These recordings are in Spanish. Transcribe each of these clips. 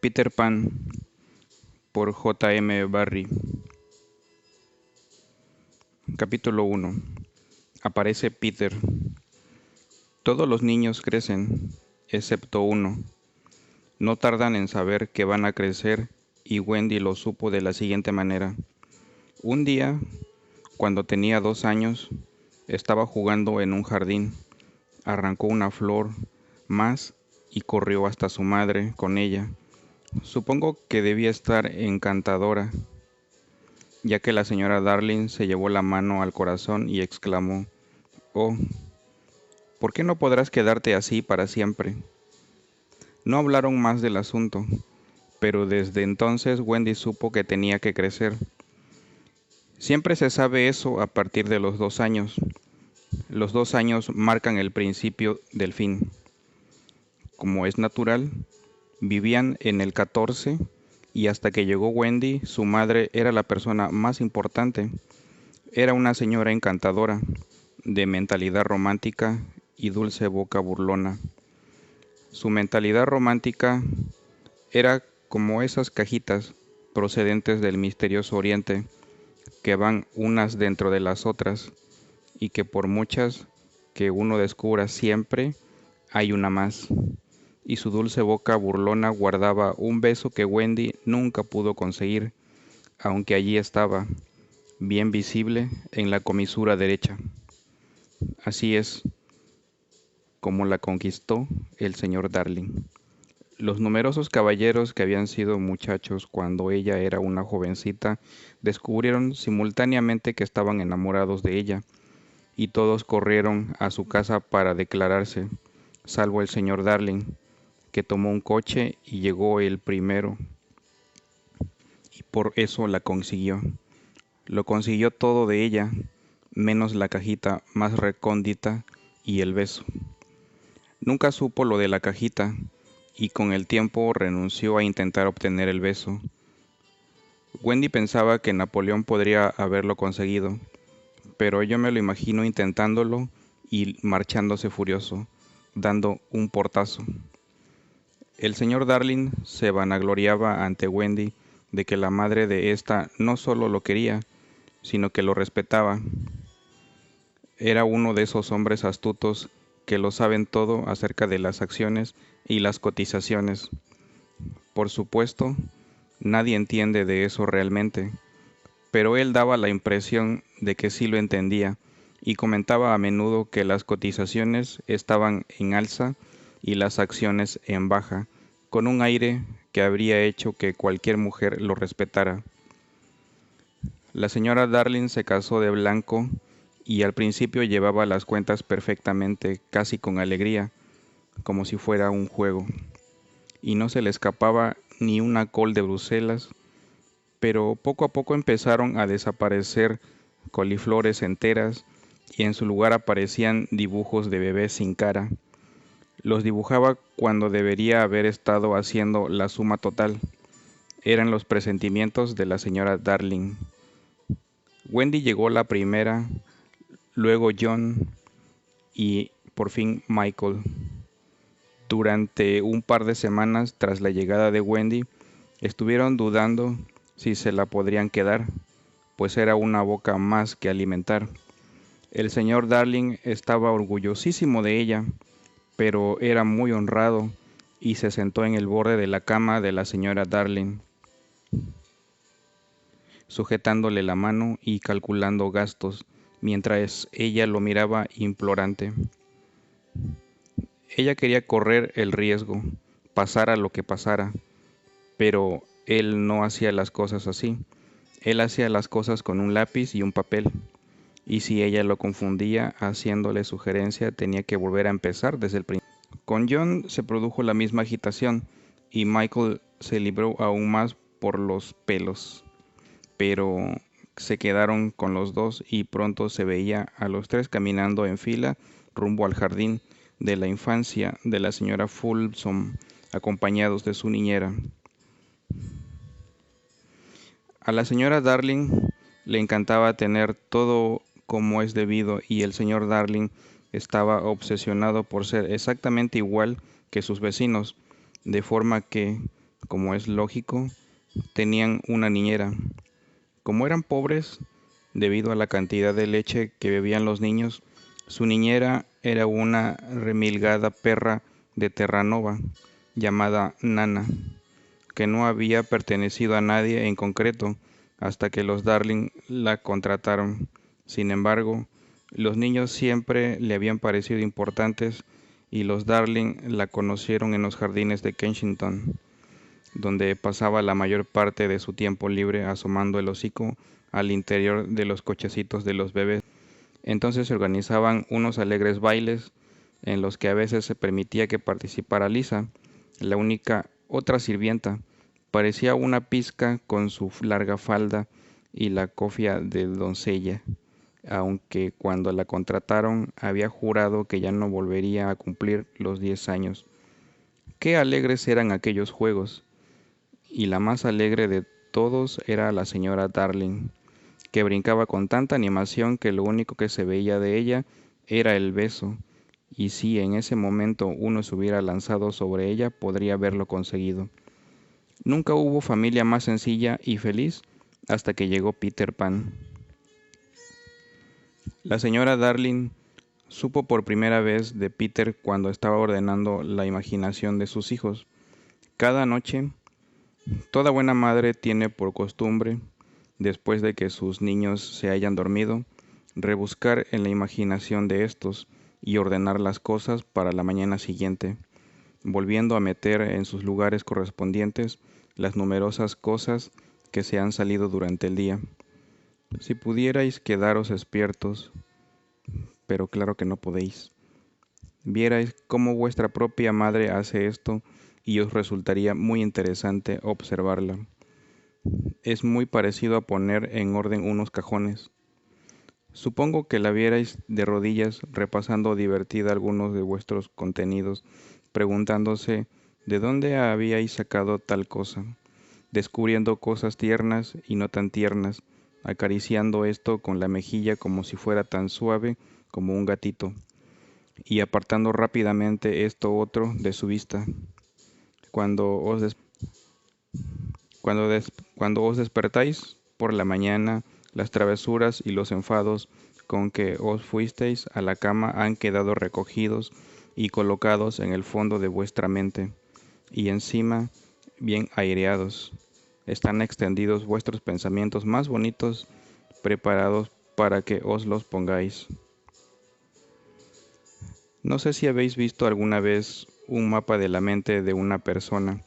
Peter Pan por J. M. Barrie. Capítulo 1. Aparece Peter. Todos los niños crecen, excepto uno. No tardan en saber que van a crecer y Wendy lo supo de la siguiente manera. Un día, cuando tenía 2 años, estaba jugando en un jardín. Arrancó una flor más y corrió hasta su madre con ella. Supongo que debía estar encantadora, ya que la señora Darling se llevó la mano al corazón y exclamó: «Oh, ¿por qué no podrás quedarte así para siempre?». No hablaron más del asunto, pero desde entonces Wendy supo que tenía que crecer. Siempre se sabe eso a partir de los 2 años. Los 2 años marcan el principio del fin. Como es natural, vivían en el 14 y hasta que llegó Wendy, su madre era la persona más importante. Era una señora encantadora, de mentalidad romántica y dulce boca burlona. Su mentalidad romántica era como esas cajitas procedentes del misterioso oriente, que van unas dentro de las otras, y que por muchas que uno descubra siempre, hay una más. Y su dulce boca burlona guardaba un beso que Wendy nunca pudo conseguir, aunque allí estaba, bien visible en la comisura derecha. Así es como la conquistó el señor Darling. Los numerosos caballeros que habían sido muchachos cuando ella era una jovencita descubrieron simultáneamente que estaban enamorados de ella, y todos corrieron a su casa para declararse, salvo el señor Darling, que tomó un coche y llegó el primero, y por eso la consiguió. Lo consiguió todo de ella, menos la cajita más recóndita y el beso. Nunca supo lo de la cajita, y con el tiempo renunció a intentar obtener el beso. Wendy pensaba que Napoleón podría haberlo conseguido, pero yo me lo imagino intentándolo y marchándose furioso, dando un portazo. El señor Darling se vanagloriaba ante Wendy de que la madre de ésta no solo lo quería, sino que lo respetaba. Era uno de esos hombres astutos que lo saben todo acerca de las acciones y las cotizaciones. Por supuesto, nadie entiende de eso realmente, pero él daba la impresión de que sí lo entendía y comentaba a menudo que las cotizaciones estaban en alza y las acciones en baja, con un aire que habría hecho que cualquier mujer lo respetara. La señora Darling se casó de blanco y al principio llevaba las cuentas perfectamente, casi con alegría, como si fuera un juego, y no se le escapaba ni una col de Bruselas, pero poco a poco empezaron a desaparecer coliflores enteras y en su lugar aparecían dibujos de bebés sin cara. Los dibujaba cuando debería haber estado haciendo la suma total. Eran los presentimientos de la señora Darling. Wendy llegó la primera, luego John y por fin Michael. Durante un par de semanas tras la llegada de Wendy, estuvieron dudando si se la podrían quedar, pues era una boca más que alimentar. El señor Darling estaba orgullosísimo de ella, pero era muy honrado y se sentó en el borde de la cama de la señora Darling, sujetándole la mano y calculando gastos, mientras ella lo miraba implorante. Ella quería correr el riesgo, pasara lo que pasara, pero él no hacía las cosas así. Él hacía las cosas con un lápiz y un papel, y si ella lo confundía haciéndole sugerencia, tenía que volver a empezar desde el principio. Con John se produjo la misma agitación, y Michael se libró aún más por los pelos, pero se quedaron con los dos y pronto se veía a los tres caminando en fila rumbo al jardín de la infancia de la señora Fulsom, acompañados de su niñera. A la señora Darling le encantaba tener todo como es debido y el señor Darling estaba obsesionado por ser exactamente igual que sus vecinos, de forma que, como es lógico, tenían una niñera. Como eran pobres, debido a la cantidad de leche que bebían los niños, su niñera era una remilgada perra de Terranova llamada Nana, que no había pertenecido a nadie en concreto hasta que los Darling la contrataron. Sin embargo, los niños siempre le habían parecido importantes y los Darling la conocieron en los jardines de Kensington, donde pasaba la mayor parte de su tiempo libre asomando el hocico al interior de los cochecitos de los bebés. Entonces se organizaban unos alegres bailes en los que a veces se permitía que participara Lisa, la única otra sirvienta. Parecía una pizca con su larga falda y la cofia de doncella, aunque cuando la contrataron había jurado que ya no volvería a cumplir los 10 años. Qué alegres eran aquellos juegos, y la más alegre de todos era la señora Darling, que brincaba con tanta animación que lo único que se veía de ella era el beso, y si en ese momento uno se hubiera lanzado sobre ella, podría haberlo conseguido. Nunca hubo familia más sencilla y feliz hasta que llegó Peter Pan. La señora Darling supo por primera vez de Peter cuando estaba ordenando la imaginación de sus hijos. Cada noche, toda buena madre tiene por costumbre, después de que sus niños se hayan dormido, rebuscar en la imaginación de estos y ordenar las cosas para la mañana siguiente, volviendo a meter en sus lugares correspondientes las numerosas cosas que se han salido durante el día. Si pudierais quedaros despiertos, pero claro que no podéis, vierais cómo vuestra propia madre hace esto y os resultaría muy interesante observarla. Es muy parecido a poner en orden unos cajones. Supongo que la vierais de rodillas repasando divertida algunos de vuestros contenidos, preguntándose de dónde habíais sacado tal cosa, descubriendo cosas tiernas y no tan tiernas, acariciando esto con la mejilla como si fuera tan suave como un gatito, y apartando rápidamente esto otro de su vista. Cuando os, des- cuando os despertáis por la mañana, las travesuras y los enfados con que os fuisteis a la cama han quedado recogidos y colocados en el fondo de vuestra mente, y encima, bien aireados, están extendidos vuestros pensamientos más bonitos, preparados para que os los pongáis. No sé si habéis visto alguna vez un mapa de la mente de una persona.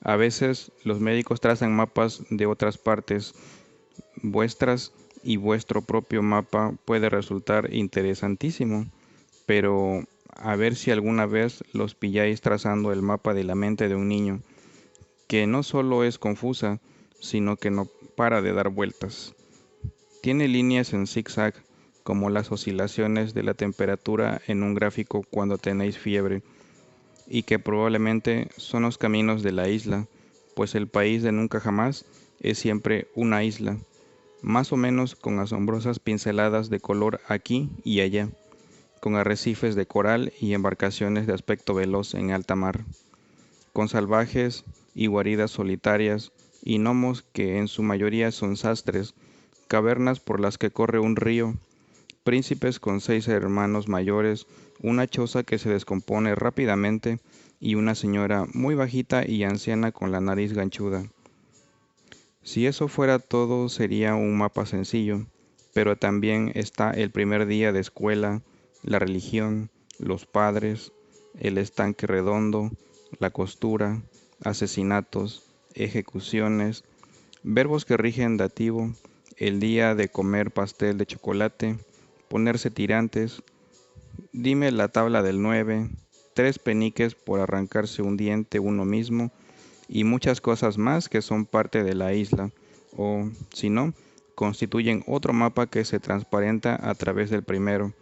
A veces los médicos trazan mapas de otras partes vuestras y vuestro propio mapa puede resultar interesantísimo, pero a ver si alguna vez los pilláis trazando el mapa de la mente de un niño, que no solo es confusa, sino que no para de dar vueltas. Tiene líneas en zigzag, como las oscilaciones de la temperatura en un gráfico cuando tenéis fiebre, y que probablemente son los caminos de la isla, pues el país de nunca jamás es siempre una isla, más o menos con asombrosas pinceladas de color aquí y allá, con arrecifes de coral y embarcaciones de aspecto veloz en alta mar, con salvajes y guaridas solitarias y gnomos que en su mayoría son sastres, cavernas por las que corre un río, príncipes con 6 hermanos mayores, una choza que se descompone rápidamente y una señora muy bajita y anciana con la nariz ganchuda. Si eso fuera todo, sería un mapa sencillo, pero también está el primer día de escuela, la religión, los padres, el estanque redondo, la costura, asesinatos, ejecuciones, verbos que rigen dativo, el día de comer pastel de chocolate, ponerse tirantes, dime la tabla del 9, 3 peniques por arrancarse un diente uno mismo, y muchas cosas más que son parte de la isla, o, si no, constituyen otro mapa que se transparenta a través del primero,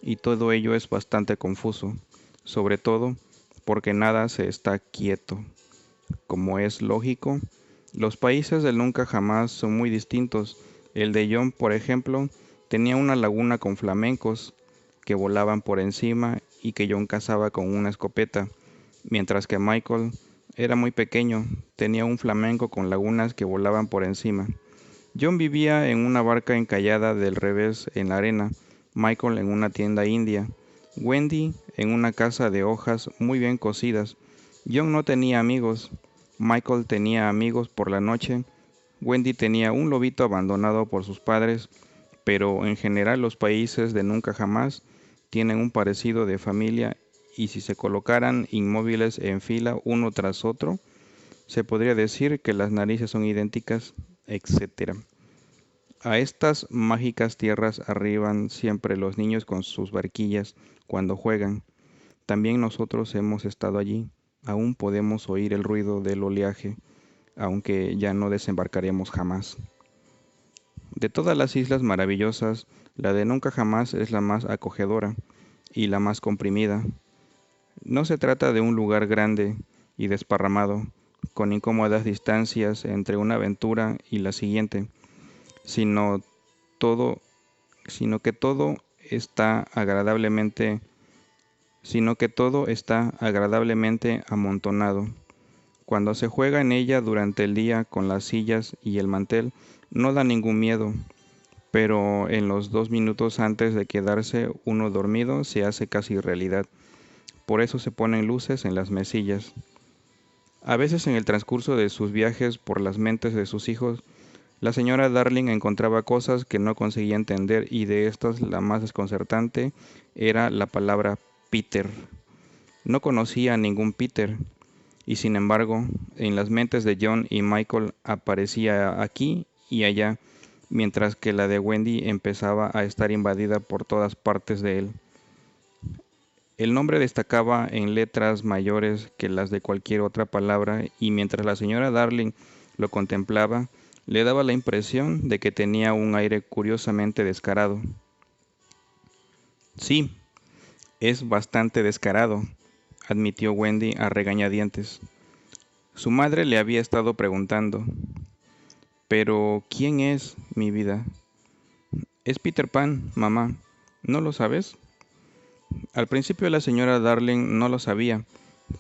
y todo ello es bastante confuso, sobre todo porque nada se está quieto. Como es lógico, los países del nunca jamás son muy distintos. El de John, por ejemplo, tenía una laguna con flamencos, que volaban por encima y que John cazaba con una escopeta, mientras que Michael era muy pequeño, tenía un flamenco con lagunas que volaban por encima. John vivía en una barca encallada del revés en la arena, Michael en una tienda india, Wendy en una casa de hojas muy bien cocidas. John no tenía amigos, Michael tenía amigos por la noche, Wendy tenía un lobito abandonado por sus padres, pero en general los países de nunca jamás tienen un parecido de familia y si se colocaran inmóviles en fila uno tras otro, se podría decir que las narices son idénticas, etc. A estas mágicas tierras arriban siempre los niños con sus barquillas cuando juegan. También nosotros hemos estado allí, aún podemos oír el ruido del oleaje, aunque ya no desembarcaremos jamás. De todas las islas maravillosas, la de nunca jamás es la más acogedora y la más comprimida. No se trata de un lugar grande y desparramado, con incómodas distancias entre una aventura y la siguiente, sino todo, sino que todo está agradablemente, sino que todo está agradablemente amontonado. Cuando se juega en ella durante el día con las sillas y el mantel, no da ningún miedo, pero en los 2 minutos antes de quedarse uno dormido se hace casi realidad. Por eso se ponen luces en las mesillas. A veces en el transcurso de sus viajes por las mentes de sus hijos, la señora Darling encontraba cosas que no conseguía entender y de estas la más desconcertante era la palabra Peter. No conocía a ningún Peter y sin embargo en las mentes de John y Michael aparecía aquí y allá, mientras que la de Wendy empezaba a estar invadida por todas partes de él. El nombre destacaba en letras mayores que las de cualquier otra palabra y mientras la señora Darling lo contemplaba, le daba la impresión de que tenía un aire curiosamente descarado. Sí, es bastante descarado, admitió Wendy a regañadientes. Su madre le había estado preguntando. Pero, ¿quién es, mi vida? Es Peter Pan, mamá. ¿No lo sabes? Al principio la señora Darling no lo sabía,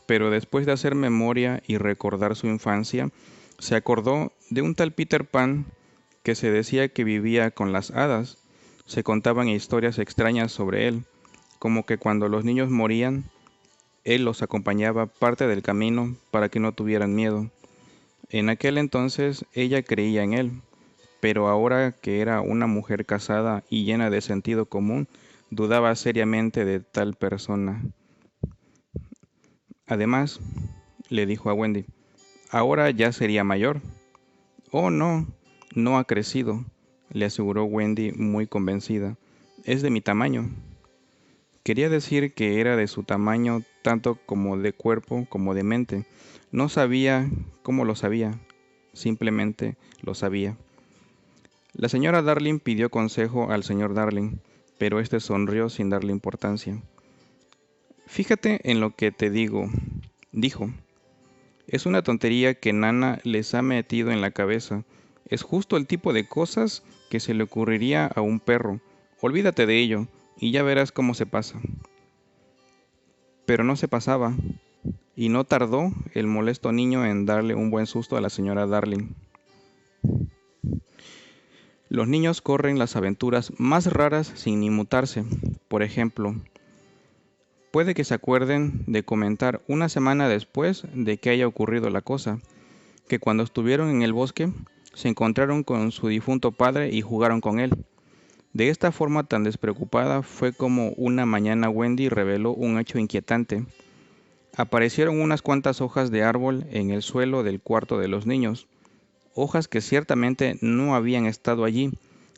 pero después de hacer memoria y recordar su infancia, se acordó de un tal Peter Pan que se decía que vivía con las hadas. Se contaban historias extrañas sobre él, como que cuando los niños morían, él los acompañaba parte del camino para que no tuvieran miedo. En aquel entonces ella creía en él, pero ahora que era una mujer casada y llena de sentido común, dudaba seriamente de tal persona. Además, le dijo a Wendy, ahora ya sería mayor. Oh, no, no ha crecido, le aseguró Wendy muy convencida. Es de mi tamaño. Quería decir que era de su tamaño tanto como de cuerpo como de mente. No sabía cómo lo sabía, simplemente lo sabía. La señora Darling pidió consejo al señor Darling, pero éste sonrió sin darle importancia. Fíjate en lo que te digo, dijo. Es una tontería que Nana les ha metido en la cabeza. Es justo el tipo de cosas que se le ocurriría a un perro. Olvídate de ello, y ya verás cómo se pasa. Pero no se pasaba, y no tardó el molesto niño en darle un buen susto a la señora Darling. Los niños corren las aventuras más raras sin inmutarse. Por ejemplo, puede que se acuerden de comentar una semana después de que haya ocurrido la cosa, que cuando estuvieron en el bosque se encontraron con su difunto padre y jugaron con él. De esta forma tan despreocupada fue como una mañana Wendy reveló un hecho inquietante. Aparecieron unas cuantas hojas de árbol en el suelo del cuarto de los niños, hojas que ciertamente no habían estado allí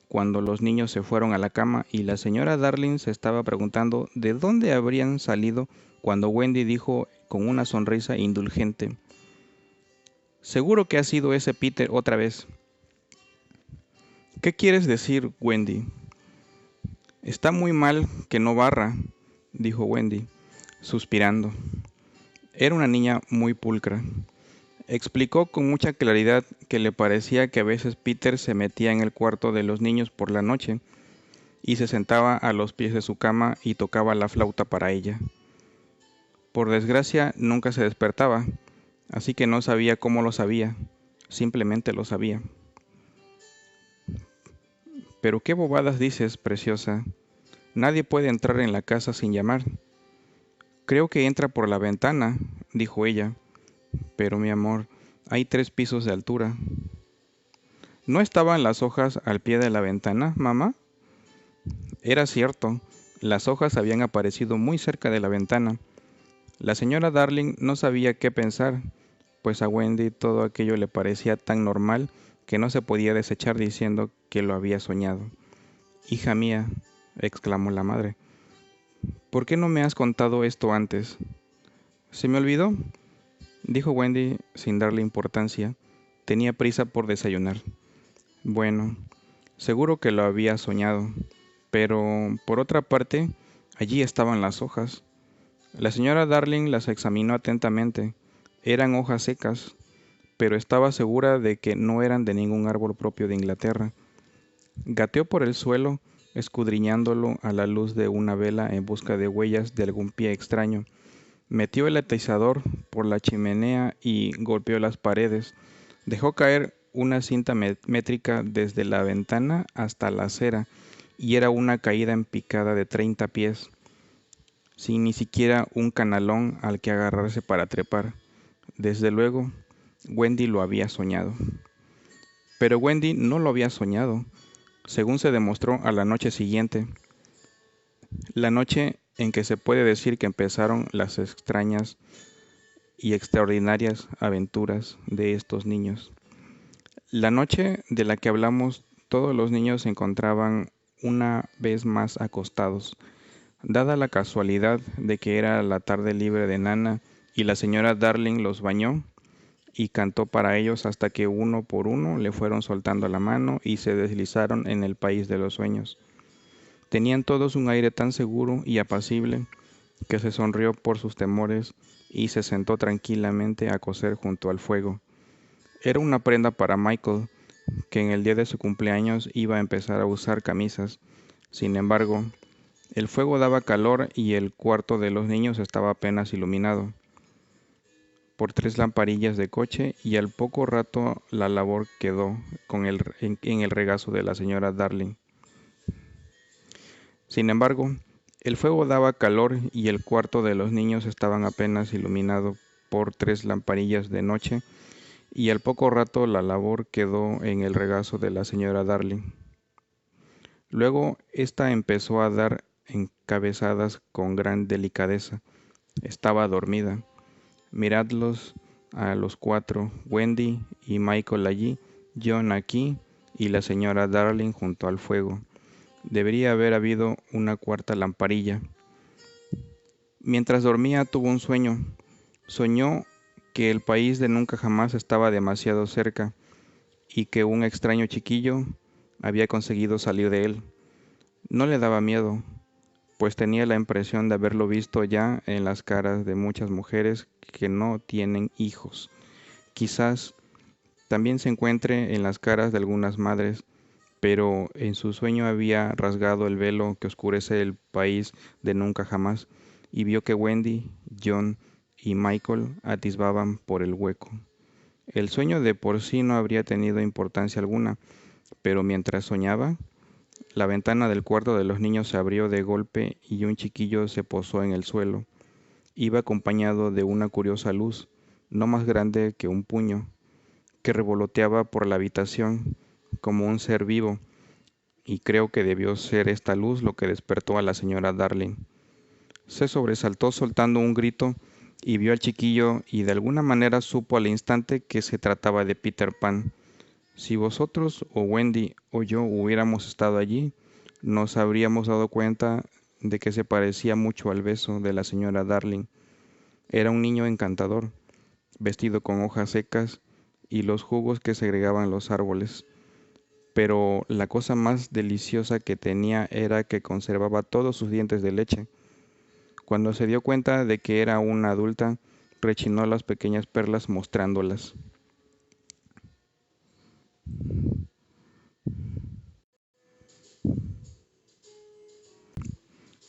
cuando los niños se fueron a la cama y la señora Darling se estaba preguntando de dónde habrían salido cuando Wendy dijo con una sonrisa indulgente, seguro que ha sido ese Peter otra vez. ¿Qué quieres decir, Wendy? Está muy mal que no barra, dijo Wendy, suspirando. Era una niña muy pulcra. Explicó con mucha claridad que le parecía que a veces Peter se metía en el cuarto de los niños por la noche, y se sentaba a los pies de su cama y tocaba la flauta para ella. Por desgracia, nunca se despertaba, así que no sabía cómo lo sabía, simplemente lo sabía. Pero qué bobadas dices, preciosa. Nadie puede entrar en la casa sin llamar. Creo que entra por la ventana, dijo ella. Pero mi amor, hay 3 pisos de altura. ¿No estaban las hojas al pie de la ventana, mamá? Era cierto, las hojas habían aparecido muy cerca de la ventana. La señora Darling no sabía qué pensar, pues a Wendy todo aquello le parecía tan normal que no se podía desechar diciendo que lo había soñado. Hija mía, exclamó la madre, ¿por qué no me has contado esto antes? ¿Se me olvidó? Dijo Wendy sin darle importancia. Tenía prisa por desayunar. Bueno, seguro que lo había soñado, pero por otra parte, allí estaban las hojas. La señora Darling las examinó atentamente. Eran hojas secas, pero estaba segura de que no eran de ningún árbol propio de Inglaterra. Gateó por el suelo, escudriñándolo a la luz de una vela en busca de huellas de algún pie extraño. Metió el atizador por la chimenea y golpeó las paredes. Dejó caer una cinta métrica desde la ventana hasta la acera, y era una caída en picada de 30 pies, sin ni siquiera un canalón al que agarrarse para trepar. Desde luego, Wendy lo había soñado. Pero Wendy no lo había soñado, según se demostró a la noche siguiente, la noche en que se puede decir que empezaron las extrañas y extraordinarias aventuras de estos niños. La noche de la que hablamos, todos los niños se encontraban una vez más acostados. Dada la casualidad de que era la tarde libre de Nana y la señora Darling los bañó y cantó para ellos hasta que uno por uno le fueron soltando la mano y se deslizaron en el país de los sueños. Tenían todos un aire tan seguro y apacible que se sonrió por sus temores y se sentó tranquilamente a coser junto al fuego. Era una prenda para Michael, que en el día de su cumpleaños iba a empezar a usar camisas. Sin embargo, el fuego daba calor y el cuarto de los niños estaba apenas iluminado por 3 lamparillas de coche, y al poco rato la labor quedó en el regazo de la señora Darling. Sin embargo, el fuego daba calor y el cuarto de los niños estaban apenas iluminado por 3 lamparillas de noche, y al poco rato la labor quedó en el regazo de la señora Darling. Luego ésta empezó a dar encabezadas con gran delicadeza. Estaba dormida. Miradlos a los 4, Wendy y Michael allí, John aquí y la señora Darling junto al fuego. Debería haber habido una 4ª lamparilla. Mientras dormía tuvo un sueño. Soñó que el país de nunca jamás estaba demasiado cerca y que un extraño chiquillo había conseguido salir de él. No le daba miedo, pues tenía la impresión de haberlo visto ya en las caras de muchas mujeres que no tienen hijos. Quizás también se encuentre en las caras de algunas madres, pero en su sueño había rasgado el velo que oscurece el país de nunca jamás y vio que Wendy, John y Michael atisbaban por el hueco. El sueño de por sí no habría tenido importancia alguna, pero mientras soñaba, la ventana del cuarto de los niños se abrió de golpe y un chiquillo se posó en el suelo. Iba acompañado de una curiosa luz, no más grande que un puño, que revoloteaba por la habitación como un ser vivo, y creo que debió ser esta luz lo que despertó a la señora Darling. Se sobresaltó soltando un grito y vio al chiquillo, y de alguna manera supo al instante que se trataba de Peter Pan. Si vosotros o Wendy o yo hubiéramos estado allí, nos habríamos dado cuenta de que se parecía mucho al beso de la señora Darling. Era un niño encantador, vestido con hojas secas y los jugos que segregaban los árboles. Pero la cosa más deliciosa que tenía era que conservaba todos sus dientes de leche. Cuando se dio cuenta de que era una adulta, rechinó las pequeñas perlas mostrándolas.